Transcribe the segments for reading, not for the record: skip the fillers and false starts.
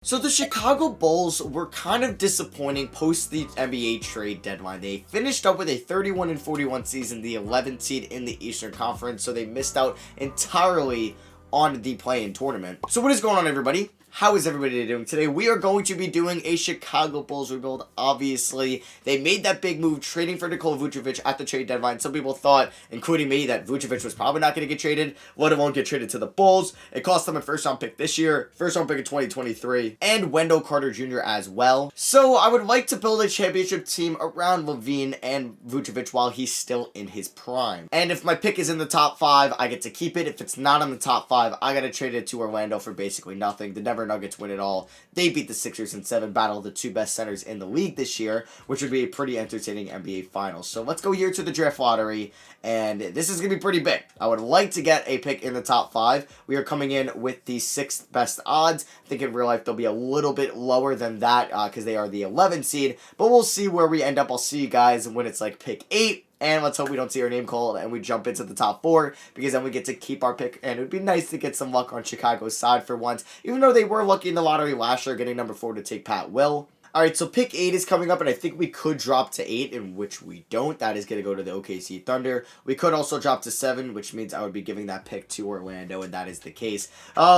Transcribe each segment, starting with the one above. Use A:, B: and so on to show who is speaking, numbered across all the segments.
A: So the Chicago Bulls were kind of disappointing post the NBA trade deadline. They finished up with a 31-41 season, the 11th seed in the Eastern Conference, so they missed out entirely on the play-in tournament. So what is going on, everybody? How is everybody doing today? We are going to be doing a Chicago Bulls rebuild. Obviously, they made that big move trading for Nikola Vucevic at the trade deadline. Some people thought, including me, that Vucevic was probably not going to get traded, let alone get traded to the Bulls. It cost them a first-round pick this year, first-round pick in 2023, and Wendell Carter Jr. as well. So I would like to build a championship team around LaVine and Vucevic while he's still in his prime. And if my pick is in the top 5, I get to keep it. If it's not in the top 5, I got to trade it to Orlando for basically nothing. The Denver Nuggets win it all. They beat the Sixers in 7, battle the 2 best centers in the league this year, which would be a pretty entertaining NBA Finals. So let's go here to the draft lottery, and this is going to be pretty big. I would like to get a pick in the top 5. We are coming in with the 6th best odds. I think in real life they'll be a little bit lower than that because they are the 11th seed, but we'll see where we end up. I'll see you guys when it's like pick 8. And let's hope we don't see our name called and we jump into the top 4, because then we get to keep our pick. And it would be nice to get some luck on Chicago's side for once, even though they were lucky in the lottery last year getting number 4 to take Pat Will. Alright, so pick 8 is coming up, and I think we could drop to 8, in which we don't. That is going to go to the OKC Thunder. We could also drop to 7, which means I would be giving that pick to Orlando, and that is the case.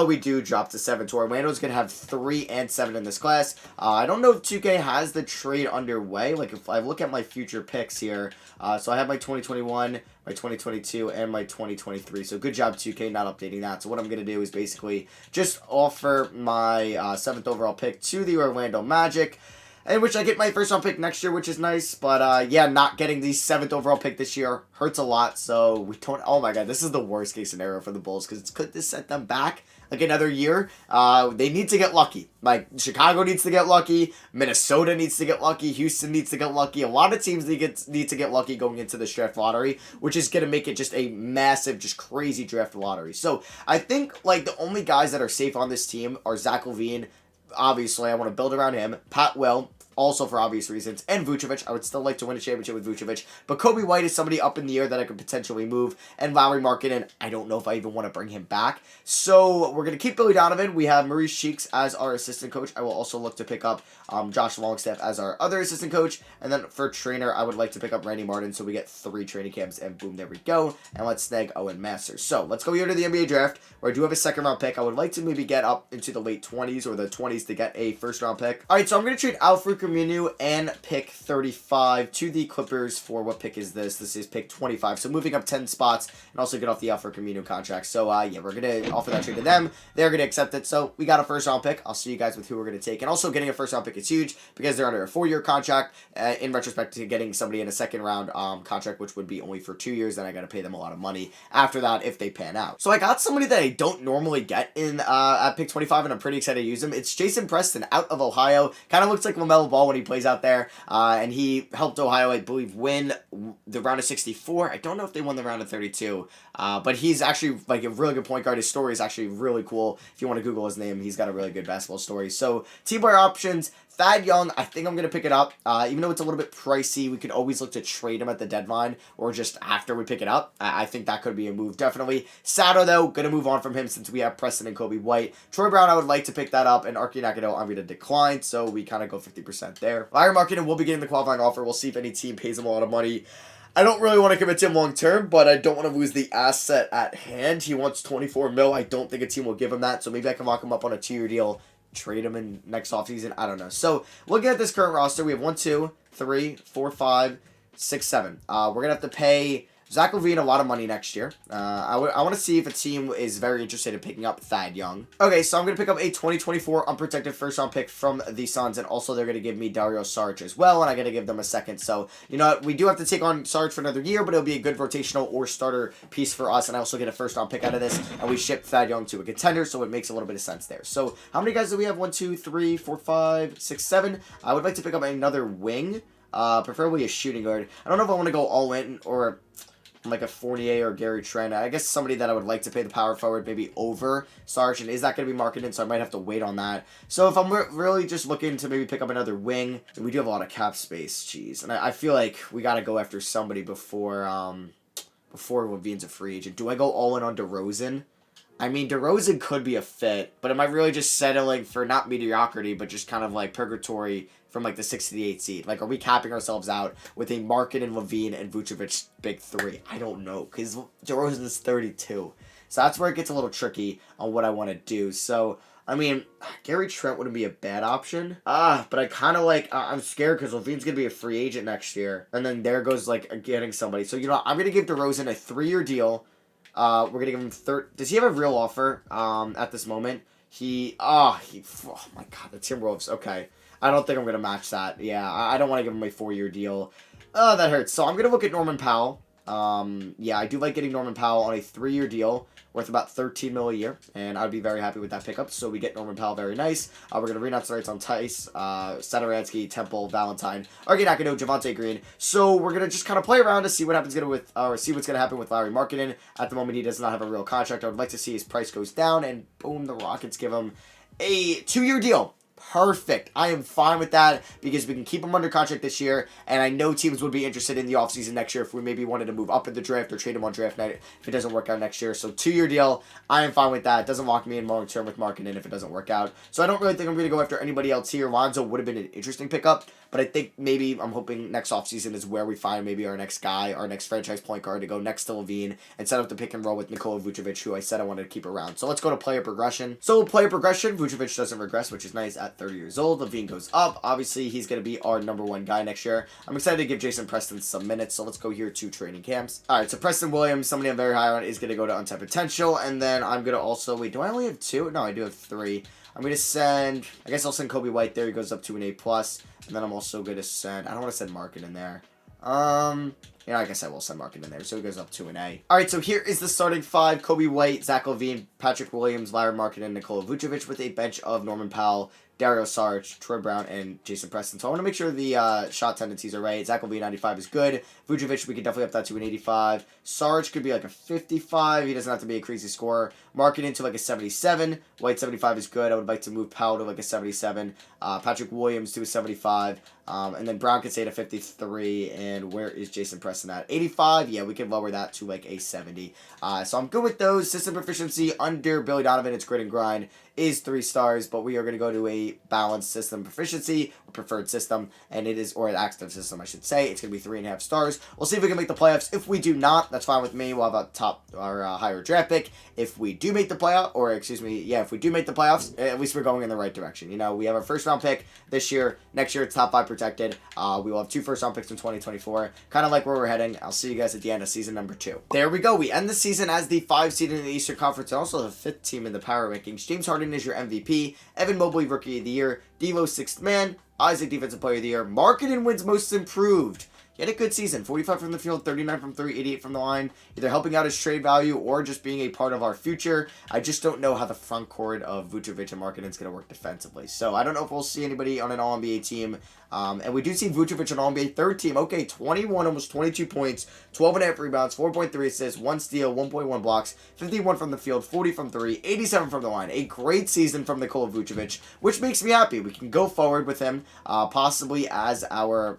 A: We do drop to 7. So Orlando's going to have 3 and 7 in this class. I don't know if 2K has the trade underway. Like, if I look at my future picks here, so I have my 2021, my 2022, and my 2023. So good job, 2K, not updating that. So what I'm going to do is basically just offer my 7th overall pick to the Orlando Magic, in which I get my first round pick next year, which is nice. But yeah, not getting the 7th overall pick this year hurts a lot. So we don't... Oh my god, this is the worst case scenario for the Bulls, because could this set them back like another year? They need to get lucky. Like, Chicago needs to get lucky. Minnesota needs to get lucky. Houston needs to get lucky. A lot of teams need to get lucky going into this draft lottery, which is going to make it just a massive, just crazy draft lottery. So I think, like, the only guys that are safe on this team are Zach LaVine. Obviously, I want to build around him. Pat Will, also for obvious reasons, and Vucevic. I would still like to win a championship with Vucevic, but Kobe White is somebody up in the air that I could potentially move, and Lowry Markkanen, I don't know if I even want to bring him back. So we're going to keep Billy Donovan. We have Maurice Cheeks as our assistant coach. I will also look to pick up Josh Longstaff as our other assistant coach, and then for trainer, I would like to pick up Randy Martin, so we get 3 training camps, and boom, there we go, and let's snag Owen Masters. So let's go here to the NBA draft, where I do have a 2nd round pick. I would like to maybe get up into the late 20s or the 20s to get a 1st round pick. Alright, so I'm going to trade Alfred Camino and pick 35 to the Clippers for, what pick is this? This is pick 25. So moving up 10 spots, and also get off the Alfred Camino contract. So yeah, we're going to offer that trade to them. They're going to accept it. So we got a 1st round pick. I'll see you guys with who we're going to take. And also getting a 1st round pick is huge, because they're under a 4-year contract. In retrospect to getting somebody in a 2nd round contract, which would be only for 2 years, then I got to pay them a lot of money after that if they pan out. So I got somebody that I don't normally get in at pick 25, and I'm pretty excited to use him. It's Jason Preston out of Ohio. Kind of looks like LaMelo Ball when he plays out there, and he helped Ohio, I believe, win the round of 64. I don't know if they won the round of 32, but he's actually like a really good point guard. His story is actually really cool. If you want to Google his name, he's got a really good basketball story. So team player options, Thad Young, I think I'm going to pick it up. Even though it's a little bit pricey, we could always look to trade him at the deadline or just after we pick it up. I think that could be a move, definitely. Sato, though, going to move on from him since we have Preston and Kobe White. Troy Brown, I would like to pick that up, and Archie Nakano, I'm going to decline, so we kind of go 50% there. Larry Markkanen will be getting the qualifying offer. We'll see if any team pays him a lot of money. I don't really want to commit to him long term, but I don't want to lose the asset at hand. He wants 24 mil. I don't think a team will give him that, so maybe I can lock him up on a 2-year deal, trade him in next offseason. I don't know. So looking at this current roster, we have 1, 2, 3, 4, 5, 6, 7. We're going to have to pay Zach LaVine a lot of money next year. I want to see if a team is very interested in picking up Thad Young. Okay, so I'm going to pick up a 2024 unprotected 1st round pick from the Suns, and also they're going to give me Dario Saric as well, and I'm going to give them a 2nd. So, you know what, we do have to take on Saric for another year, but it'll be a good rotational or starter piece for us, and I also get a 1st round pick out of this, and we ship Thad Young to a contender, so it makes a little bit of sense there. So, how many guys do we have? 1, 2, 3, 4, 5, 6, 7. I would like to pick up another wing, preferably a shooting guard. I don't know if I want to go all in or like a Fournier or Gary Trent. I guess somebody that I would like to pay the power forward maybe over Sarge, and is that going to be marketed? So I might have to wait on that. So if I'm really just looking to maybe pick up another wing, we do have a lot of cap space, jeez. And I feel like we got to go after somebody before LaVine's a free agent. Do I go all in on DeRozan? I mean, DeRozan could be a fit, but am I really just settling for not mediocrity, but just kind of like purgatory from like the 6th to the 8th seed? Like, are we capping ourselves out with a Markin and Levine and Vucevic big three? I don't know, because DeRozan is 32. So that's where it gets a little tricky on what I want to do. So, I mean, Gary Trent wouldn't be a bad option. But I kind of like, I'm scared because Levine's going to be a free agent next year. And then there goes, like, getting somebody. So, you know, I'm going to give DeRozan a 3-year deal. We're going to give him Does he have a real offer at this moment? Oh my God, the Timberwolves. Okay. I don't think I'm going to match that. Yeah, I don't want to give him a 4-year deal. Oh, that hurts. So I'm going to look at Norman Powell. Yeah, I do like getting Norman Powell on a 3-year deal worth about $13 million a year, and I'd be very happy with that pickup. So we get Norman Powell, very nice. We're going to renounce the rights on Tice, Satoransky, Temple, Valentine, Arginakino, Javante Green. So we're going to just kind of play around to see what happens see what's going to happen with Lauri Markkanen. At the moment, he does not have a real contract. I would like to see his price goes down, and boom, the Rockets give him a 2-year deal. Perfect. I am fine with that because we can keep him under contract this year, and I know teams would be interested in the offseason next year if we maybe wanted to move up in the draft or trade him on draft night if it doesn't work out next year. So 2-year deal, I am fine with that. It doesn't lock me in long term with Markkanen if it doesn't work out. So I don't really think I'm going to go after anybody else here. Lonzo would have been an interesting pickup, but I think maybe I'm hoping next offseason is where we find maybe our next guy, our next franchise point guard to go next to Levine and set up the pick and roll with Nikola Vucevic, who I said I wanted to keep around. So let's go to player progression. So player progression, Vucevic doesn't regress, which is nice at 30 years old. Levine goes up. Obviously, he's going to be our number 1 guy next year. I'm excited to give Jason Preston some minutes, so let's go here to training camps. All right, so Preston Williams, somebody I'm very high on, is going to go to Untapped Potential, and then I'm going to also, wait, do I only have 2? No, I do have 3. I'm going to send, I guess I'll send Kobe White there. He goes up to an A+. And then I'm also going to send, I don't want to send Markin in there. Yeah, I guess I will send Markin in there. So he goes up to an A. All right, so here is the starting 5. Kobe White, Zach LaVine, Patrick Williams, Larry Markin, and Nikola Vucevic with a bench of Norman Powell, Dario Saric, Troy Brown, and Jason Preston. So I want to make sure the shot tendencies are right. Zach LaVine, 95 is good. Vucevic, we can definitely up that to an 85. Saric could be like a 55. He doesn't have to be a crazy scorer. Markin into like a 77. White, 75 is good. I would like to move Powell to like a 77. Patrick Williams to a 75. And then Brown could stay to 53. And where is Jason Preston at? 85. Yeah, we can lower that to like a 70. So I'm good with those. System proficiency under Billy Donovan. It's grit and grind is 3 stars, but we are going to go to a balanced system proficiency, or preferred system, and it is, or an active system, I should say. It's going to be 3.5 stars. We'll see if we can make the playoffs. If we do not, that's fine with me. We'll have a top or higher draft pick. If we do make the playoff, or excuse me, yeah, if we do make the playoffs, at least we're going in the right direction. You know, we have our first round pick this year. Next year, it's top 5 protected. We will have 2 first round picks in 2024. Kind of like where we're heading. I'll see you guys at the end of season number 2. There we go. We end the season as the 5 seed in the Eastern Conference and also the 5th team in the power rankings. James Harden is your MVP. Evan Mobley, Rookie of the Year. D'Lo, 6th man. Isaac, Defensive Player of the Year. Markkanen wins Most Improved. He had a good season. 45 from the field, 39 from 3, 88 from the line. Either helping out his trade value or just being a part of our future. I just don't know how the front court of Vucevic and Markkanen is going to work defensively. So I don't know if we'll see anybody on an All-NBA team. And we do see Vucevic on All-NBA 3rd team. Okay, 21, almost 22 points, 12.5 rebounds, 4.3 assists, 1 steal, 1.1 blocks, 51 from the field, 40 from 3, 87 from the line. A great season from Nikola Vucevic, which makes me happy. We can go forward with him, possibly as our,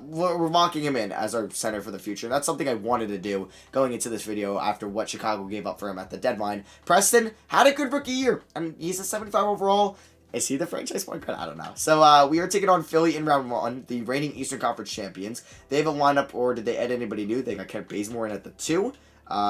A: we're locking him in as our center for the future. That's something I wanted to do going into this video after what Chicago gave up for him at the deadline. Preston had a good rookie year, and he's a 75 overall. Is he the franchise point guard? I don't know. So we are taking on Philly in round 1, the reigning Eastern Conference champions. They have a lineup, or did they add anybody new? They got Kent Bazemore in at the 2.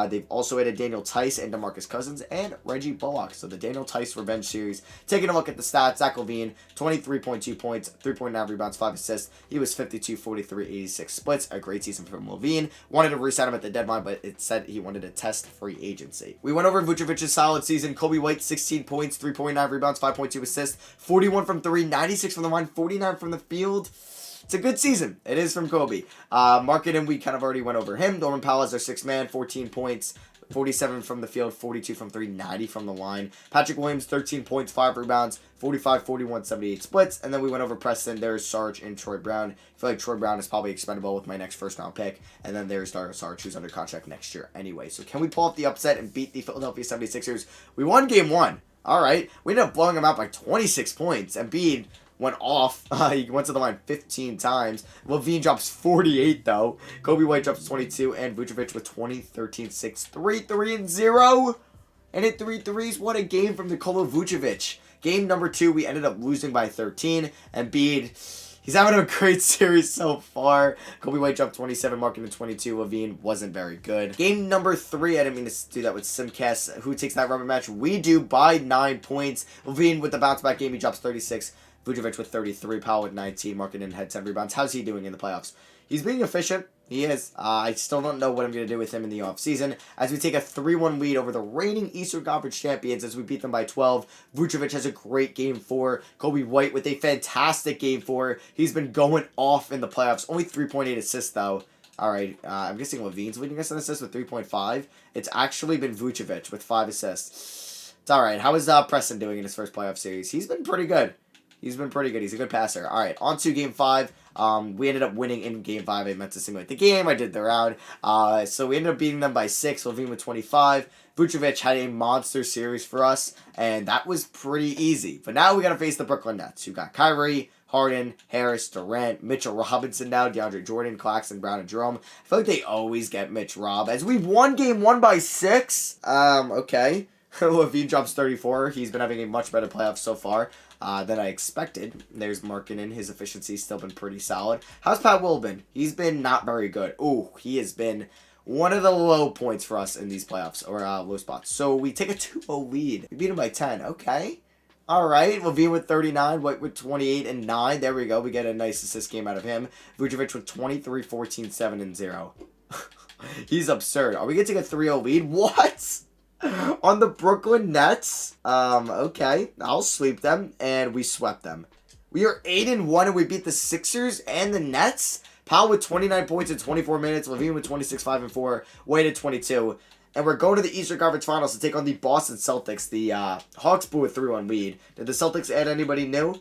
A: They've also added Daniel Tice and DeMarcus Cousins and Reggie Bullock. So the Daniel Tice Revenge Series. Taking a look at the stats, Zach LaVine, 23.2 points, 3.9 rebounds, 5 assists. He was 52, 43, 86 splits. A great season from LaVine. Wanted to resign him at the deadline, but it said he wanted to test free agency. We went over Vucevic's solid season. Kobe White, 16 points, 3.9 rebounds, 5.2 assists, 41 from 3, 96 from the line, 49 from the field. It's a good season. It is from Kobe. Markkanen, we kind of already went over him. Norman Powell is our 6th man, 14 points, 47 from the field, 42 from 3, 90 from the line. Patrick Williams, 13 points, 5 rebounds, 45, 41, 78 splits. And then we went over Preston. There's Sarge and Troy Brown. I feel like Troy Brown is probably expendable with my next first-round pick. And then there's Dario Sarge, who's under contract next year anyway. So can we pull off the upset and beat the Philadelphia 76ers? We won game 1. All right. We ended up blowing them out by 26 points. Embiid went off. He went to the line 15 times. LaVine drops 48, though. Kobe White drops 22. And Vucevic with 20, 13, 6, 3, 3, and 0. and hit 3 threes. What a game from Nikola Vucevic. Game number 2, we ended up losing by 13. Embiid, he's having a great series so far. Kobe White dropped 27, marking to 22. Levine wasn't very good. Game number 3, I didn't mean to do that with Simcast. Who takes that rubber match? We do by 9 points. Levine with the bounce-back game, he drops 36. Vucevic with 33. Powell with 19, marking in head 10 rebounds. How's he doing in the playoffs? He's being efficient. He is. I still don't know what I'm going to do with him in the offseason as we take a 3-1 lead over the reigning Eastern Conference champions as we beat them by 12. Vucevic has a great game 4. Kobe White with a fantastic game 4. He's been going off in the playoffs. Only 3.8 assists, though. All right, I'm guessing Levine's leading us in assists with 3.5. It's actually been Vucevic with 5 assists. It's all right. How is Preston doing in his first playoff series? He's been pretty good. He's been pretty good. He's a good passer. All right, on to Game 5. We ended up winning in Game 5. I meant to simulate the game. I did the round. So we ended up beating them by 6. Levine with 25. Vucevic had a monster series for us, and that was pretty easy. But now we got to face the Brooklyn Nets, who got Kyrie, Harden, Harris, Durant, Mitchell Robinson now, DeAndre Jordan, Claxton, Brown, and Jerome. I feel like they always get Mitch Rob. As we won Game 1 by 6. Okay. Levine drops 34. He's been having a much better playoff so far than I expected. There's Markkanen. His efficiency's still been pretty solid. How's Pat Will been? He's been not very good. Ooh, he has been one of the low points for us in these playoffs, or low spots. So we take a 2-0 lead. We beat him by 10. Okay. All right. Levine with 39. White with 28 and 9. There we go. We get a nice assist game out of him. Vucevic with 23, 14, 7, and 0. He's absurd. Are we going to take a 3-0 lead? What? On the Brooklyn Nets? Okay. I'll sweep them, and we swept them. We are 8-1, and we beat the Sixers and the Nets. Powell with 29 points in 24 minutes. Levine with 26, 5, and 4. White at 22. And we're going to the Eastern Conference Finals to take on the Boston Celtics. The Hawks blew a 3-1 lead. Did the Celtics add anybody new?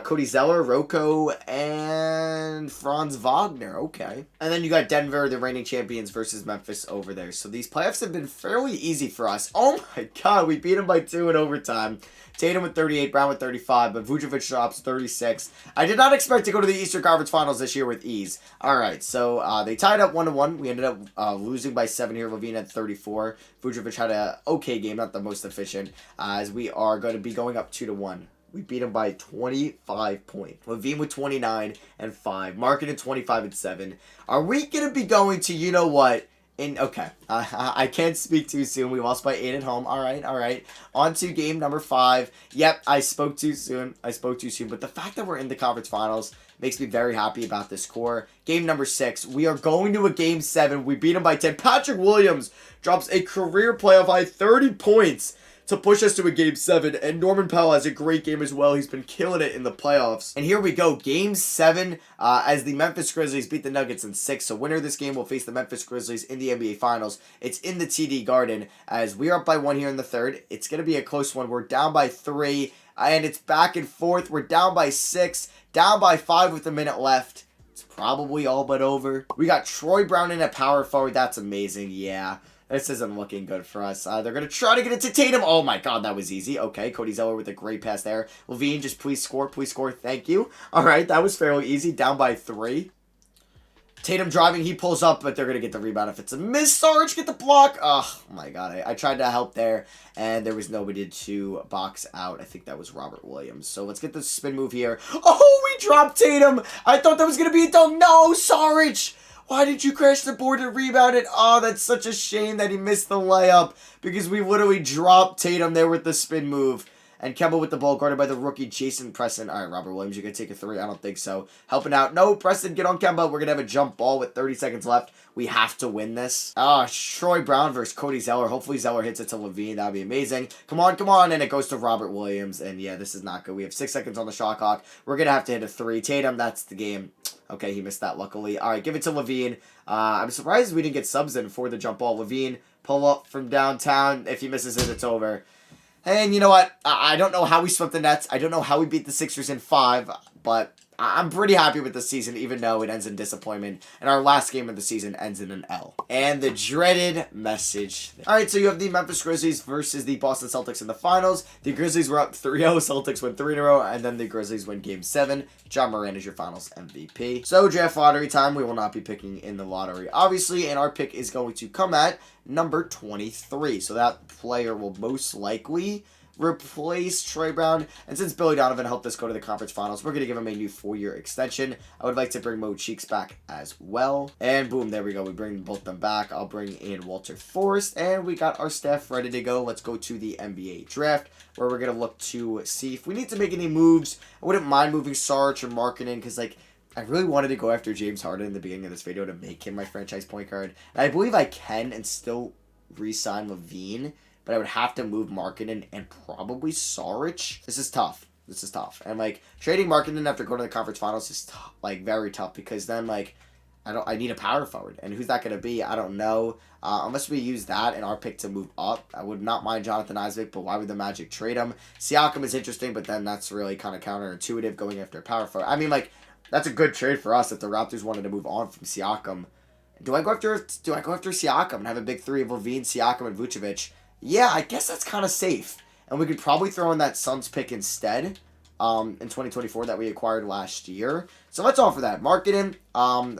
A: Cody Zeller, Rocco, and Franz Wagner. Okay. And then you got Denver, the reigning champions, versus Memphis over there. So these playoffs have been fairly easy for us. Oh my god, we beat them by 2 in overtime. Tatum with 38, Brown with 35, but Vucevic drops 36. I did not expect to go to the Eastern Conference Finals this year with ease. Alright, so they tied up 1-1. We ended up losing by 7 here. Levine had 34. Vucevic had an okay game, not the most efficient, as we are going to be going up 2-1. We beat him by 25 points. Levine with 29 and 5. Markkanen 25 and 7. Are we going to be going to, you know what? Okay, I can't speak too soon. We lost by 8 at home. All right. On to game number 5. Yep, I spoke too soon. But the fact that we're in the conference finals makes me very happy about this core. Game number 6. We are going to a game 7. We beat him by 10. Patrick Williams drops a career playoff high 30 points to push us to a game 7, and Norman Powell has a great game as well. He's been killing it in the playoffs. And here we go, game 7, as the Memphis Grizzlies beat the Nuggets in 6. So winner of this game will face the Memphis Grizzlies in the NBA Finals. It's in the TD Garden, as we are up by 1 here in the third. It's going to be a close one. We're down by 3, and it's back and forth. We're down by 6, down by 5 with a minute left. It's probably all but over. We got Troy Brown in at power forward. That's amazing, yeah. This isn't looking good for us. They're going to try to get it to Tatum. Oh my god, that was easy. Okay, Cody Zeller with a great pass there. Levine, just please score. Thank you. All right, that was fairly easy. Down by 3. Tatum driving, he pulls up, but they're going to get the rebound if it's a miss. Sarge, get the block. Oh my god, I tried to help there, and there was nobody to box out. I think that was Robert Williams. So let's get the spin move here. Oh, we dropped Tatum. I thought that was going to be a dunk. No, Sarge. Why did you crash the board and rebound it? Oh, that's such a shame that he missed the layup, because we literally dropped Tatum there with the spin move. And Kemba with the ball, guarded by the rookie Jason Preston. All right, Robert Williams, you going to take a 3? I don't think so. Helping out. No, Preston, get on Kemba. We're going to have a jump ball with 30 seconds left. We have to win this. Troy Brown versus Cody Zeller. Hopefully Zeller hits it to Levine. That would be amazing. Come on. And it goes to Robert Williams. And yeah, this is not good. We have 6 seconds on the shot clock. We're going to have to hit a 3. Tatum, that's the game. Okay, he missed that, luckily. All right, give it to Levine. I'm surprised we didn't get subs in for the jump ball. Levine, pull up from downtown. If he misses it, it's over. And you know what? I don't know how we swept the Nets. I don't know how we beat the Sixers in 5. but I'm pretty happy with the season, even though it ends in disappointment. And our last game of the season ends in an L. And the dreaded message. Alright, so you have the Memphis Grizzlies versus the Boston Celtics in the finals. The Grizzlies were up 3-0. Celtics win 3 in a row. And then the Grizzlies win Game 7. John Moran is your finals MVP. So, draft lottery time. We will not be picking in the lottery, obviously. And our pick is going to come at number 23. So, that player will most likely replace Troy Brown. And since Billy Donovan helped us go to the conference finals, we're going to give him a new 4-year extension. I would like to bring Mo Cheeks back as well. And boom, there we go. We bring both them back. I'll bring in Walter Forrest. And we got our staff ready to go. Let's go to the NBA draft, where we're going to look to see if we need to make any moves. I wouldn't mind moving Sarge or Markkanen, because, like, I really wanted to go after James Harden in the beginning of this video to make him my franchise point guard. And I believe I can and still re-sign Levine, but I would have to move Markkanen and probably Saric. This is tough. This is tough. And, like, trading Markkanen after going to the conference finals is, like, very tough, because then, like, I need a power forward. And who's that going to be? I don't know. Unless we use that in our pick to move up. I would not mind Jonathan Isaac, but why would the Magic trade him? Siakam is interesting, but then that's really kind of counterintuitive going after a power forward. I mean, like, that's a good trade for us if the Raptors wanted to move on from Siakam. Do I go after Siakam and have a big three of Levine, Siakam, and Vucevic? Yeah, I guess that's kind of safe. And we could probably throw in that Suns pick instead in 2024 that we acquired last year. So let's offer that. Markkanen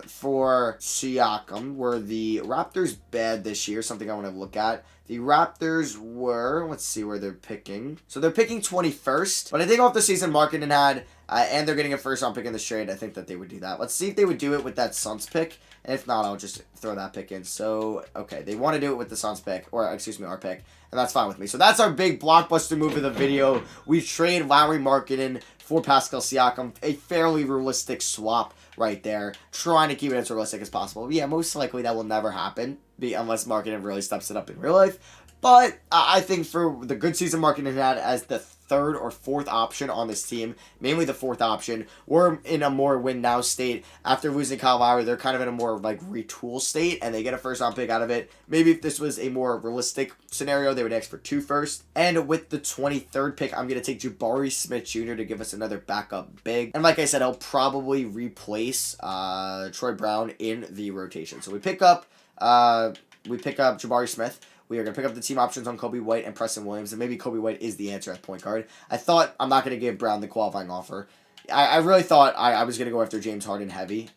A: for Siakam. Were the Raptors bad this year? Something I want to look at. The Raptors were, let's see where they're picking. So they're picking 21st. But I think off the season Markkanen had, and they're getting a first round pick in this trade, I think that they would do that. Let's see if they would do it with that Suns pick. And if not, I'll just throw that pick in. So, okay, they want to do it with the Suns pick, or excuse me, our pick. And that's fine with me. So that's our big blockbuster move of the video. We trade Lauri Markkanen for Pascal Siakam. A fairly realistic swap right there. Trying to keep it as realistic as possible. Yeah, most likely that will never happen, unless Markkanen really steps it up in real life. But I think for the good season Markkanen had as the third or fourth option on this team, mainly the fourth option, we're in a more win-now state. After losing Kyle Lowry, they're kind of in a more, like, retool state, and they get a first-round pick out of it. Maybe if this was a more realistic scenario, they would ask for 2 firsts. And with the 23rd pick, I'm going to take Jabari Smith Jr. to give us another backup big. And like I said, I'll probably replace Troy Brown in the rotation. So we pick up Jabari Smith. We are going to pick up the team options on Kobe White and Preston Williams, and maybe Kobe White is the answer at point guard. I thought I'm not going to give Brown the qualifying offer. I really thought I was going to go after James Harden heavy.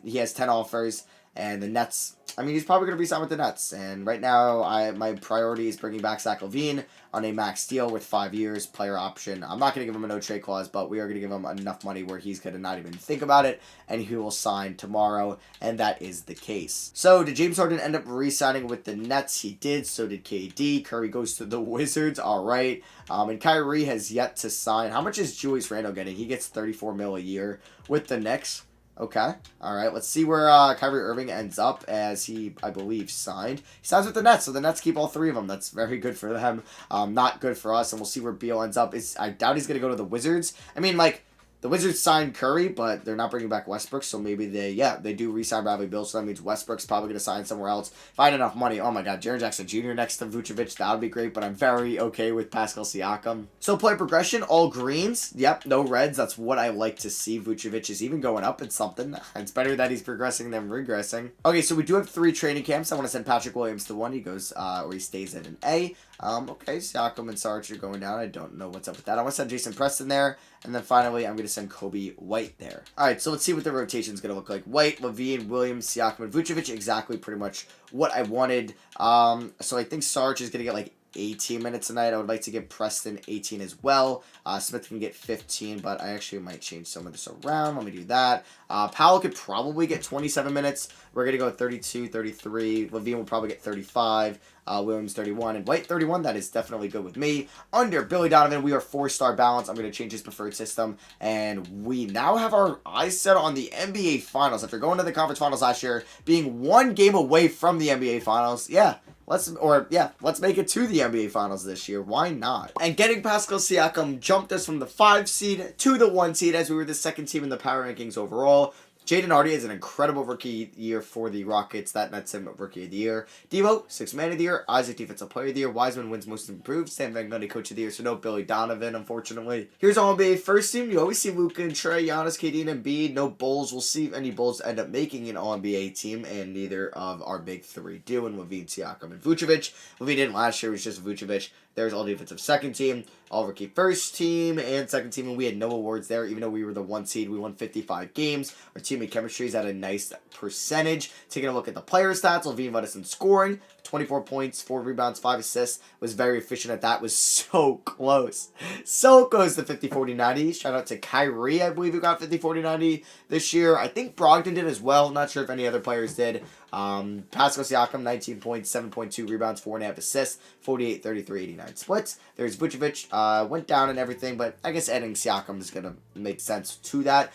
A: He has 10 offers, and the Nets, I mean, he's probably going to be signed with the Nets. And right now, my priority is bringing back Zach LaVine on a max deal with 5 years, player option. I'm not going to give him a no-trade clause, but we are going to give him enough money where he's going to not even think about it, and he will sign tomorrow, and that is the case. So, did James Harden end up re-signing with the Nets? He did, so did KD. Curry goes to the Wizards, all right. And Kyrie has yet to sign. How much is Julius Randle getting? He gets $34 million a year with the Knicks. Okay. All right. Let's see where Kyrie Irving ends up, as he, I believe, signed. He signs with the Nets, so the Nets keep all 3 of them. That's very good for them. Not good for us, and we'll see where Beal ends up. I doubt he's going to go to the Wizards. I mean, like, the Wizards signed Curry, but they're not bringing back Westbrook, so maybe they do re-sign Bradley Beal, so that means Westbrook's probably going to sign somewhere else. If I had enough money, oh my god, Jaren Jackson Jr. next to Vucevic, that would be great, but I'm very okay with Pascal Siakam. So play progression, all greens, yep, no reds, that's what I like to see. Vucevic is even going up in something. It's better that he's progressing than regressing. Okay, so we do have 3 training camps. I want to send Patrick Williams to 1. He goes, or he stays at an A. Okay, Siakam and Sarge are going down. I don't know what's up with that. I want to send Jason Preston there. And then finally, I'm going to send Kobe White there. All right, so let's see what the rotation is going to look like. White, Levine, Williams, Siakam, and Vucevic. Exactly pretty much what I wanted. So I think Sarge is going to get like 18 minutes tonight. I would like to give Preston 18 as well. Smith can get 15, but I actually might change some of this around. Let me do that. Powell could probably get 27 minutes. We're going to go 32, 33. Levine will probably get 35. Williams 31, and White 31. That is definitely good with me. Under Billy Donovan, we are 4-star balance. I'm going to change his preferred system, and we now have our eyes set on the NBA Finals. After going to the conference finals last year, being 1 game away from the NBA Finals, let's make it to the NBA Finals this year. Why not? And getting Pascal Siakam jumped us from the 5 seed to the 1 seed, as we were the 2nd team in the power rankings overall. Jaden Hardy is an incredible rookie year for the Rockets. That nets him rookie of the year. Devo, 6th man of the year. Isaac, defensive player of the year. Wiseman wins most improved. Stan Van Gundy, coach of the year. So no Billy Donovan, unfortunately. Here's all NBA first team. You always see Luka and Trey, Giannis, KD, and Embiid. No Bulls. We'll see if any Bulls end up making an All-NBA team, and neither of our big three do, and Levine, Siakam, and Vucevic. Levine didn't last year. It was just Vucevic. There's all defensive second team, all rookie first team, and second team, and we had no awards there, even though we were the 1 seed. We won 55 games. Our teammate chemistry is at a nice percentage. Taking a look at the player stats, Levine led us in scoring, 24 points, 4 rebounds, 5 assists, was very efficient at that, was so close. So close to 50-40-90. Shout out to Kyrie, I believe, who got 50-40-90 this year. I think Brogdon did as well. Not sure if any other players did. Pascal Siakam, 19 points, 7.2 rebounds, 4.5 assists, 48, 33, 89 splits. There's Vucevic, went down and everything, but I guess adding Siakam is going to make sense to that.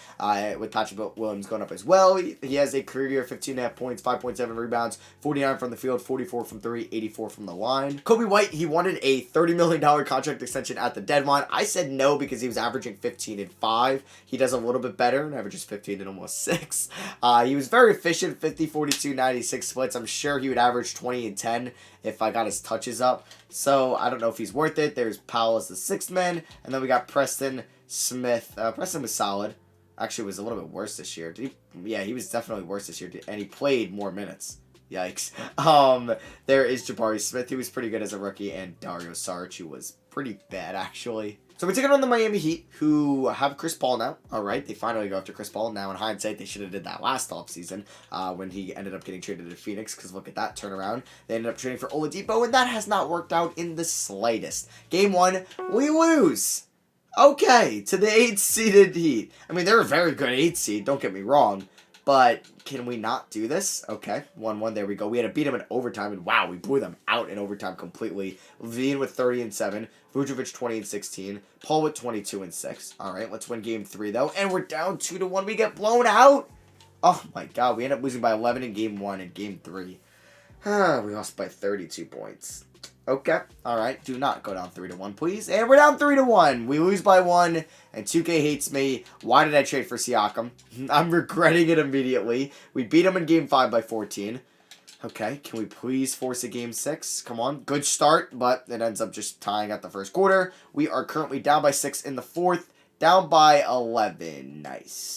A: With Patrick Williams going up as well. He has a career year, 15.5 points, 5.7 rebounds, 49 from the field, 44 from 3, 84 from the line. Kobe White, he wanted a $30 million contract extension at the deadline. I said no because he was averaging 15 and 5. He does a little bit better and averages 15 and almost 6. He was very efficient, 50, 42, 96 splits. I'm sure he would average 20 and 10 if I got his touches up. So I don't know if he's worth it. There's Powell as the 6th man. And then we got Preston Smith. Preston was solid. Actually, was a little bit worse this year. Yeah, he was definitely worse this year. And he played more minutes. Yikes. There is Jabari Smith, who was pretty good as a rookie. And Dario Saric, who was pretty bad, actually. So we're taking on the Miami Heat, who have Chris Paul now. All right, they finally go after Chris Paul. Now, in hindsight, they should have did that last offseason when he ended up getting traded to Phoenix, because look at that turnaround. They ended up trading for Oladipo, and that has not worked out in the slightest. Game 1, we lose. Okay, to the 8th-seeded Heat. I mean, they're a very good 8th seed, don't get me wrong. But can we not do this? Okay, 1-1, there we go. We had to beat them in overtime, and wow, we blew them out in overtime completely. Levine with 30 and 7, Vucevic 20 and 16, Paul with 22 and 6. All right, let's win game 3, though, and we're down 2-1. We get blown out. Oh, my God, we end up losing by 11 in game 1 and game 3. We lost by 32 points. Okay, all right. Do not go down 3-1, please. And we're down 3-1. We lose by 1, and 2K hates me. Why did I trade for Siakam? I'm regretting it immediately. We beat him in Game 5 by 14. Okay, can we please force a Game 6? Come on. Good start, but it ends up just tying at the first quarter. We are currently down by 6 in the 4th. Down by 11. Nice.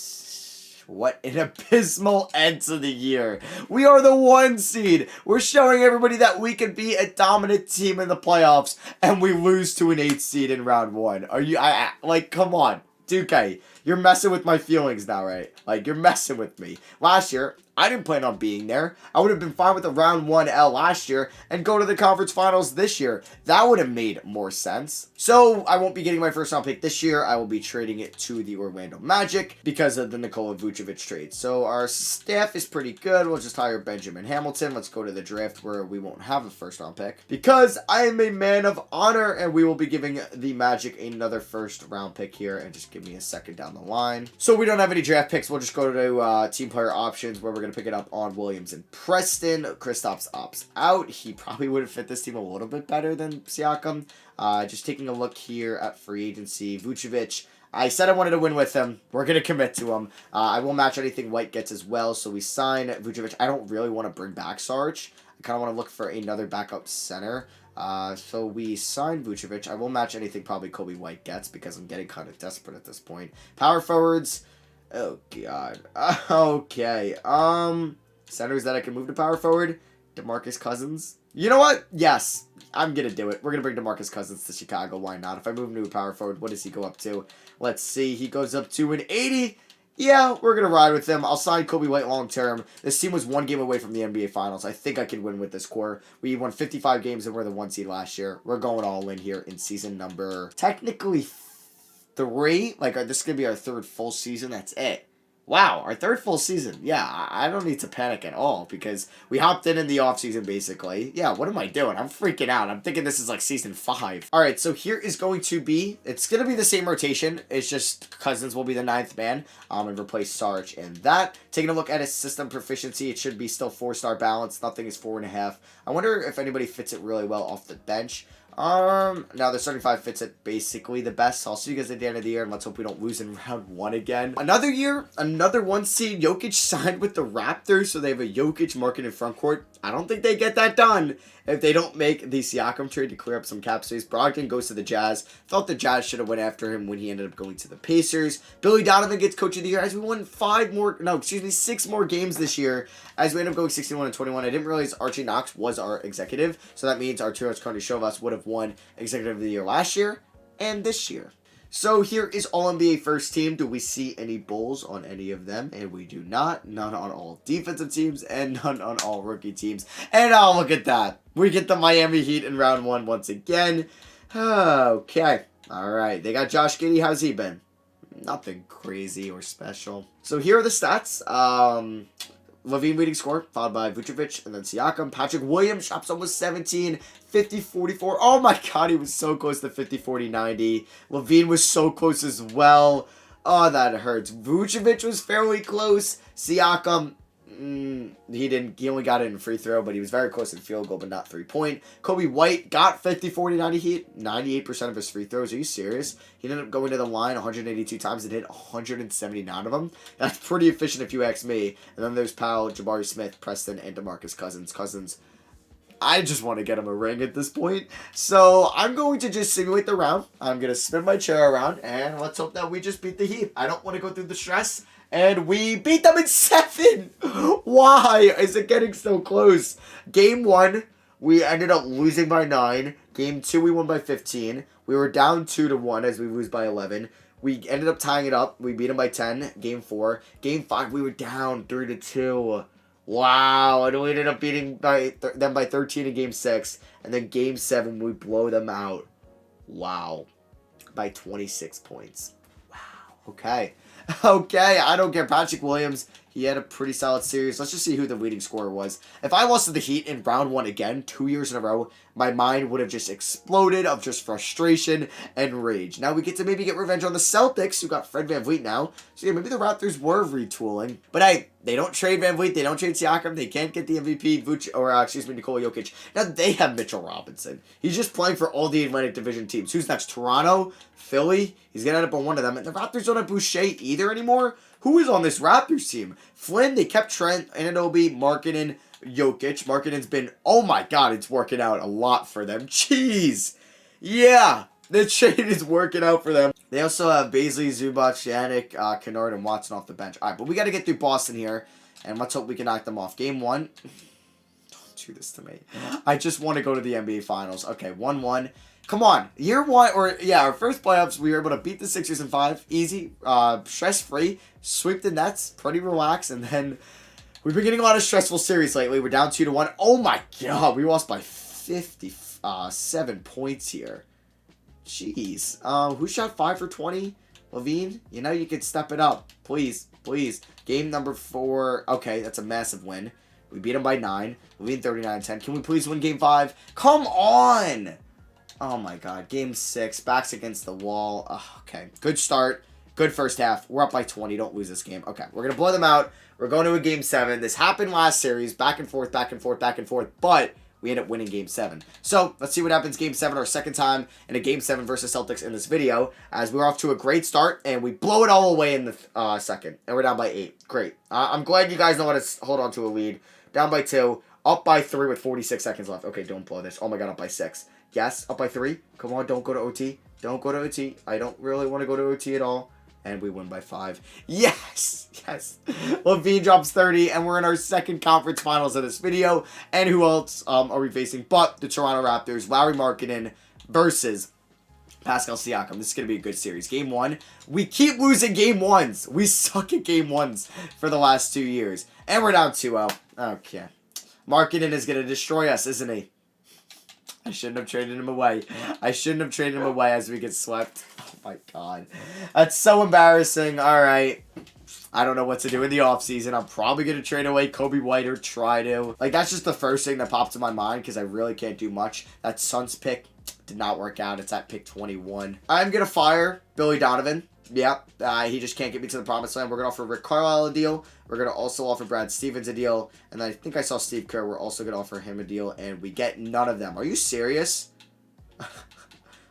A: What an abysmal end to the year. We are the 1 seed. We're showing everybody that we can be a dominant team in the playoffs, and we lose to an 8th seed in round 1. Are you, like, come on. 2K, you're messing with my feelings now, right? Like, you're messing with me. Last year, I didn't plan on being there. I would have been fine with a round 1 L last year and go to the conference finals this year. That would have made more sense. So, I won't be getting my first round pick this year. I will be trading it to the Orlando Magic because of the Nikola Vucevic trade. So, our staff is pretty good. We'll just hire Benjamin Hamilton. Let's go to the draft where we won't have a first round pick because I am a man of honor, and we will be giving the Magic another first round pick here, and just give me a second down the line. So, we don't have any draft picks. We'll just go to team player options where we're going to pick it up on Williams and Preston. Kristaps opts out. He probably would have fit this team a little bit better than Siakam. Just taking a look here at free agency. Vucevic, I said I wanted to win with him. We're going to commit to him. I will match anything White gets as well. So we sign Vucevic. I don't really want to bring back Sarge. I kind of want to look for another backup center. So we signed Vucevic. I will match anything probably Kobe White gets because I'm getting kind of desperate at this point. Power forwards. Oh, God. Okay. Centers that I can move to power forward. DeMarcus Cousins. You know what? Yes. I'm going to do it. We're going to bring DeMarcus Cousins to Chicago. Why not? If I move him to a power forward, what does he go up to? Let's see. He goes up to an 80. Yeah, we're going to ride with him. I'll sign Kobe White long term. This team was 1 game away from the NBA Finals. I think I can win with this core. We won 55 games and we're the 1 seed last year. We're going all in here in season number technically 3. Like, this is going to be our 3rd full season. That's it. Wow, our 3rd full season. Yeah, I don't need to panic at all because we hopped in the offseason, basically. Yeah, what am I doing? I'm freaking out. I'm thinking this is like season 5. All right, so here is going to be, it's going to be the same rotation. It's just Cousins will be the 9th man and replace Sarge in that. Taking a look at his system proficiency, it should be still 4-star balance. Nothing is 4.5. I wonder if anybody fits it really well off the bench. Now the starting five fits it basically the best. I'll see you guys at the end of the year, and let's hope we don't lose in round 1 again. Another year, another 1 seed. Jokic signed with the Raptors, so they have a Jokic market in front court. I don't think they get that done if they don't make the Siakam trade to clear up some cap space. Brogdon goes to the Jazz. Thought the Jazz should have went after him when he ended up going to the Pacers. Billy Donovan gets Coach of the Year as we won 6 more games this year as we end up going 61-21. I didn't realize Archie Knox was our executive, so that means Arturas Karnisovas would have won Executive of the Year last year and this year. So here is All-NBA first team. Do we see any Bulls on any of them? And we do not. None on all defensive teams and none on all rookie teams. And oh, look at that. We get the Miami Heat in round 1 once again. Okay. All right. They got Josh Giddey. How's he been? Nothing crazy or special. So here are the stats. Levine leading score, followed by Vucevic, and then Siakam. Patrick Williams drops almost 17, 50-44. Oh my god, he was so close to 50-40-90. Levine was so close as well. Oh, that hurts. Vucevic was fairly close. Siakam, he only got it in free throw, but he was very close in field goal, but not 3-point. Kobe White got 50-40-90 Heat, 98% of his free throws. Are you serious? He ended up going to the line 182 times and hit 179 of them. That's pretty efficient if you ask me. And then there's Powell, Jabari Smith, Preston, and DeMarcus Cousins. I just want to get him a ring at this point. So I'm going to just simulate the round. I'm going to spin my chair around, and let's hope that we just beat the Heat. I don't want to go through the stress. And we beat them in 7. Why is it getting so close? Game 1, we ended up losing by 9. Game 2, we won by 15. We were down 2-1 as we lose by 11. We ended up tying it up. We beat them by 10. Game 4. Game 5, we were down 3-2. Wow. And we ended up beating them by 13 in Game 6. And then Game 7, we blow them out. Wow. By 26 points. Wow. Okay. Okay, I don't care. Patrick Williams, he had a pretty solid series. Let's just see who the leading scorer was. If I lost to the Heat in round 1 again, 2 years in a row, my mind would have just exploded of just frustration and rage. Now we get to maybe get revenge on the Celtics, who got Fred VanVleet now. So yeah, maybe the Raptors were retooling. But hey, they don't trade VanVleet, they don't trade Siakam, they can't get the MVP, Nikola Jokic. Now they have Mitchell Robinson. He's just playing for all the Atlantic Division teams. Who's next? Toronto? Philly? He's going to end up on one of them. And the Raptors don't have Boucher either anymore. Who is on this Raptors team? Flynn, they kept Trent, Anunoby, Markkanen, Jokic. Markkanen's been, oh my god, it's working out a lot for them. Jeez. Yeah, the trade is working out for them. They also have Baisley, Zubac, Yannick, Kennard, and Watson off the bench. All right, but we got to get through Boston here, and let's hope we can knock them off. Game 1. Don't do this to me. I just want to go to the NBA Finals. Okay, 1-1. Come on, year 1, our first playoffs, we were able to beat the Sixers in 5, easy, stress-free, sweep the Nets, pretty relaxed, and then we've been getting a lot of stressful series lately. We're down 2-1. Oh my god, we lost by 57 points here. Jeez. Who shot 5 for 20? Levine? You know you could step it up. Please, please. Game number 4. Okay, that's a massive win. We beat them by 9. Levine 39-10. Can we please win game 5? Come on! Oh my god. Game 6. Backs against the wall. Okay. Good start. Good first half. We're up by 20. Don't lose this game. Okay. We're going to blow them out. We're going to a game 7. This happened last series. Back and forth, back and forth, back and forth. But we end up winning game 7. So let's see what happens game 7. Our second time in a game 7 versus Celtics in this video. As we're off to a great start. And we blow it all away in the second. And we're down by 8. Great. I'm glad you guys know how to hold on to a lead. Down by 2. Up by 3 with 46 seconds left. Okay, don't blow this. Oh my god, up by 6. Yes, up by 3. Come on, don't go to OT. Don't go to OT. I don't really want to go to OT at all. And we win by 5. Yes! Yes. Levine drops 30, and we're in our second conference finals of this video. And who else are we facing but the Toronto Raptors? Larry Markkanen versus Pascal Siakam. This is going to be a good series. Game 1. We keep losing game 1s. We suck at game 1s for the last 2 years. And we're down 2-0. Okay. Markkanen is going to destroy us, isn't he? I shouldn't have traded him away. I shouldn't have traded him away as we get swept. Oh my god. That's so embarrassing. Alright. I don't know what to do in the offseason. I'm probably going to trade away Kobe White or try to. Like, that's just the first thing that popped in my mind because I really can't do much. That Suns pick did not work out. It's at pick 21. I'm going to fire Billy Donovan. Yep, he just can't get me to the promised land. We're going to offer Rick Carlisle a deal. We're going to also offer Brad Stevens a deal. And I think I saw Steve Kerr. We're also going to offer him a deal. And we get none of them. Are you serious?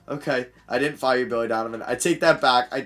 A: Okay, I didn't fire you, Billy Donovan. I take that back. I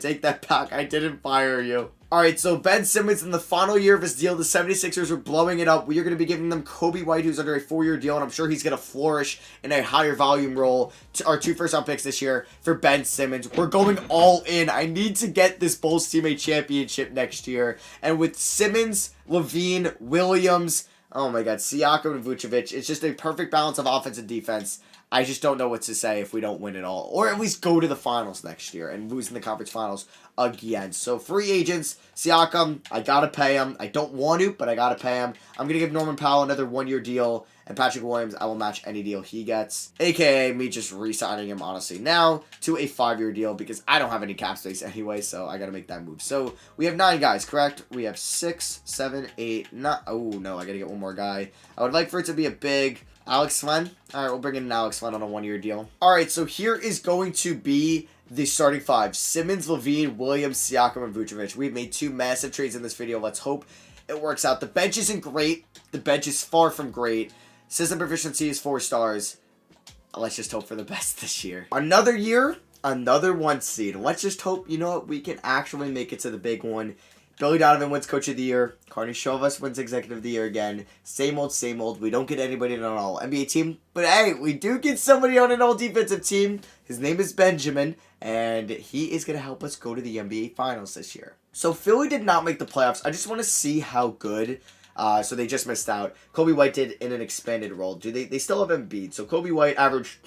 A: didn't fire you. Alright, so Ben Simmons in the final year of his deal, the 76ers are blowing it up. We are going to be giving them Kobe White, who's under a 4-year deal, and I'm sure he's going to flourish in a higher volume role. Our 2 first-round picks this year for Ben Simmons. We're going all in. I need to get this Bulls team a championship next year. And with Simmons, LaVine, Williams, oh my god, Siakam and Vucevic, it's just a perfect balance of offense and defense. I just don't know what to say if we don't win it all. Or at least go to the finals next year and lose in the conference finals again. So free agents, Siakam, I gotta pay him. I don't want to, but I gotta pay him. I'm gonna give Norman Powell another 1-year deal. And Patrick Williams, I will match any deal he gets. AKA me just re-signing him, honestly, now to a 5-year deal because I don't have any cap space anyway, so I gotta make that move. So we have 9 guys, correct? We have 6, 7, 8, 9. Oh, no, I gotta get one more guy. I would like for it to be a big Alex Len. Alright, we'll bring in an Alex Len on a 1-year deal. Alright, so here is going to be the starting 5. Simmons, LaVine, Williams, Siakam, and Vucevic. We've made 2 massive trades in this video. Let's hope it works out. The bench isn't great. The bench is far from great. System proficiency is 4 stars. Let's just hope for the best this year. Another year, another 1 seed. Let's just hope, you know what, we can actually make it to the big one. Billy Donovan wins Coach of the Year. Karnišovas wins Executive of the Year again. Same old, same old. We don't get anybody on an all-NBA team. But hey, we do get somebody on an all-defensive team. His name is Benjamin. And he is going to help us go to the NBA Finals this year. So Philly did not make the playoffs. I just want to see how good. So they just missed out. Kobe White did in an expanded role. They still have Embiid. So Kobe White averaged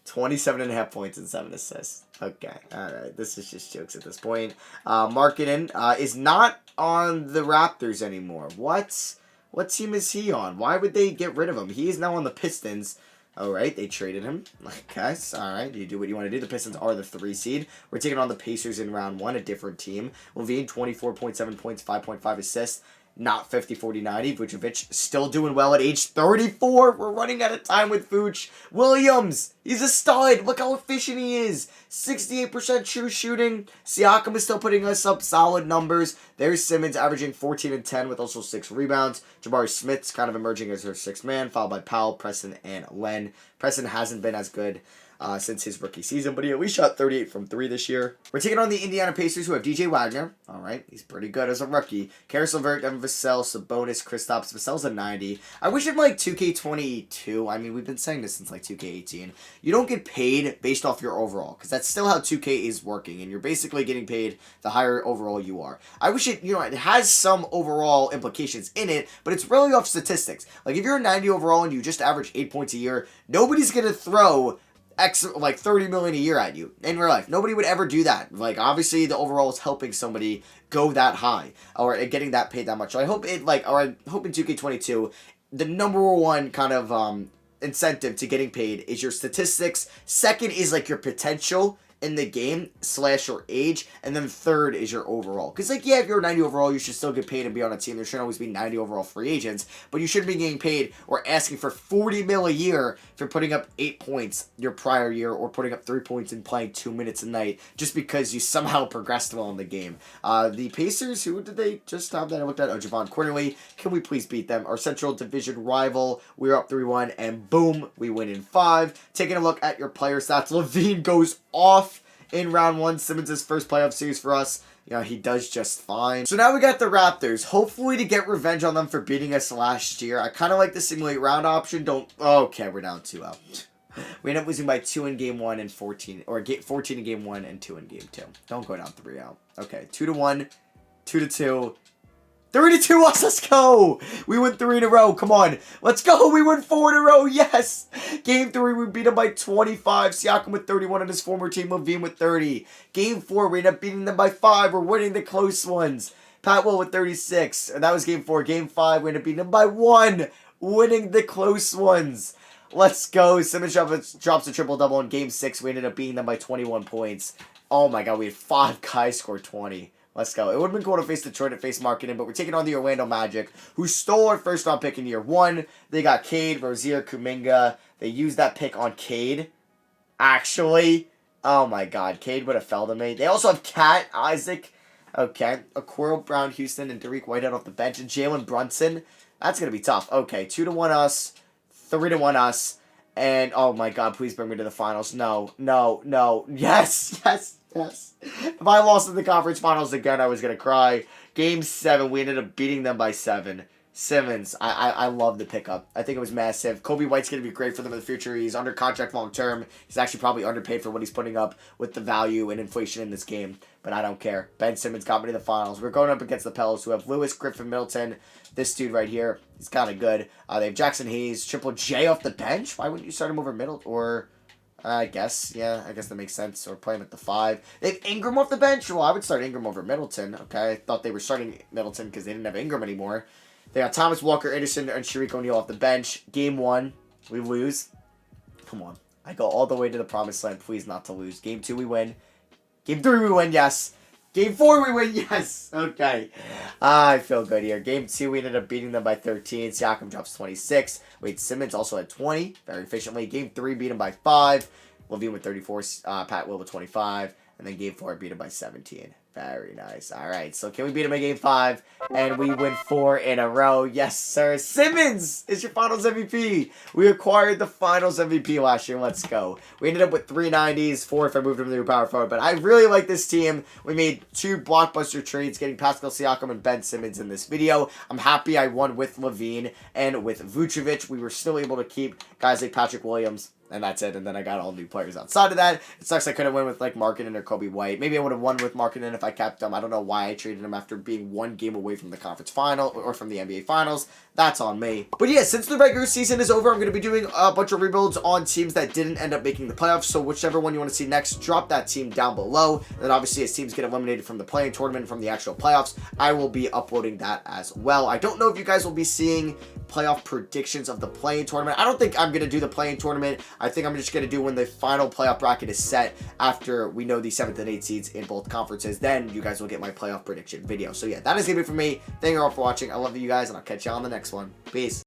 A: 27.5 points and 7 assists. Okay, alright. This is just jokes at this point. Markkanen is not on the Raptors anymore. What team is he on? Why would they get rid of him? He is now on the Pistons. Alright, they traded him. Okay, alright. You do what you want to do. The Pistons are the 3 seed. We're taking on the Pacers in round 1, a different team. LaVine, 24.7 points, 5.5 assists. Not 50, 40, 90. Vucevic still doing well at age 34. We're running out of time with Vuce. Williams, he's a stud. Look how efficient he is. 68% true shooting. Siakam is still putting us up solid numbers. There's Simmons averaging 14 and 10 with also 6 rebounds. Jabari Smith's kind of emerging as our 6th man, followed by Powell, Preston, and Len. Preston hasn't been as good since his rookie season, but he at least shot 38 from 3 this year. We're taking on the Indiana Pacers, who have DJ Wagner. All right, he's pretty good as a rookie. Karis LeVert, Devin Vassell, Sabonis, Kristaps. Vassell's a 90. I wish in like 2K22, I mean, we've been saying this since like 2K18, you don't get paid based off your overall, because that's still how 2K is working, and you're basically getting paid the higher overall you are. I wish it, it has some overall implications in it, but it's really off statistics. Like, if you're a 90 overall and you just average 8 points a year, nobody's going to throw like 30 million a year at you in real life. Nobody would ever do that. Like, obviously the overall is helping somebody go that high or getting that paid that much. So I hope it I hope in 2K22 the number 1 kind of incentive to getting paid is your statistics. Second is like your potential in the game / your age, and then 3rd is your overall. Because, like, yeah, if you're a 90 overall, you should still get paid and be on a team. There shouldn't always be 90 overall free agents, but you shouldn't be getting paid or asking for 40 mil a year if you're putting up 8 points your prior year or putting up 3 points and playing 2 minutes a night just because you somehow progressed well in the game. The Pacers, who did they just have that I looked at? Oh, Javon Cornerly. Can we please beat them? Our Central Division rival. We're up 3-1, and boom, we win in 5. Taking a look at your player stats, LaVine goes off in round 1. Simmons' first playoff series for us. He does just fine. So now we got the Raptors. Hopefully to get revenge on them for beating us last year. I kind of like the simulate round option. Okay, we're down 2-0. We end up losing by 2 in game 1 and 14. Or 14 in game 1 and 2 in game 2. Don't go down 3-0. Okay, 2-1, 2-2. 3-2, let's go! We win 3 in a row, come on. Let's go, we win 4 in a row, yes! Game 3, we beat them by 25. Siakam with 31 on his former team, LaVine with 30. Game 4, we end up beating them by 5. We're winning the close ones. Pat Will with 36. And that was game 4. Game 5, we end up beating them by 1. Winning the close ones. Let's go. Simmons drops a triple-double in game 6. We ended up beating them by 21 points. Oh my god, we had 5 guys score 20. Let's go. It would have been cool to face Detroit and face Markkanen, but we're taking on the Orlando Magic, who stole our first-round pick in year 1. They got Cade, Rozier, Kuminga. They used that pick on Cade. Actually, oh my god, Cade would have fell to me. They also have Cat, Isaac, okay, Aquaro, Brown, Houston, and Derek Whitehead off the bench, and Jalen Brunson. That's going to be tough. Okay, 2-1 us, 3-1 us, And, oh my god, please bring me to the finals. No, no, no. Yes, yes, yes. If I lost in the conference finals again, I was going to cry. Game 7, we ended up beating them by 7. Simmons, I love the pickup. I think it was massive. Kobe White's going to be great for them in the future. He's under contract long term. He's actually probably underpaid for what he's putting up with the value and inflation in this game. But I don't care. Ben Simmons got me to the finals. We're going up against the Pels, who have Lewis, Griffin, Middleton. This dude right here, he's kind of good. They have Jackson Hayes, Triple J off the bench. Why wouldn't you start him over Middleton? Or, I guess, yeah, I guess that makes sense. Or play him at the 5. They have Ingram off the bench. Well, I would start Ingram over Middleton. Okay, I thought they were starting Middleton because they didn't have Ingram anymore. They got Thomas Walker, Anderson, and Shareek O'Neal off the bench. Game 1, we lose. Come on. I go all the way to the promised land. Please not to lose. Game 2, we win. Game 3, we win. Yes. Game 4, we win. Yes. Okay. I feel good here. Game 2, we ended up beating them by 13. Siakam drops 26. Wade Simmons also had 20 very efficiently. Game 3, beat him by 5. Levine with 34. Pat Will with 25. And then Game 4, beat him by 17. Very nice. All right, so can we beat him in Game 5? And we win 4 in a row. Yes, sir. Simmons is your Finals MVP. We acquired the Finals MVP last year. Let's go. We ended up with 390s, 4 if I moved him to power forward. But I really like this team. We made 2 blockbuster trades, getting Pascal Siakam and Ben Simmons in this video. I'm happy I won with Levine and with Vucevic. We were still able to keep guys like Patrick Williams. And that's it. And then I got all new players outside of that. It sucks I couldn't win with, like, Markkanen or Kobe White. Maybe I would have won with Markkanen if I kept him. I don't know why I traded him after being 1 game away from the conference final or from the NBA Finals. That's on me. But yeah, since the regular season is over, I'm going to be doing a bunch of rebuilds on teams that didn't end up making the playoffs. So whichever one you want to see next, drop that team down below. And then obviously as teams get eliminated from the playing tournament, from the actual playoffs, I will be uploading that as well. I don't know if you guys will be seeing playoff predictions of the playing tournament. I don't think I'm going to do the playing tournament. I think I'm just going to do when the final playoff bracket is set after we know the 7th and 8th seeds in both conferences. Then you guys will get my playoff prediction video. So yeah, that is going to be it for me. Thank you all for watching. I love you guys, and I'll catch you on the next one. Peace.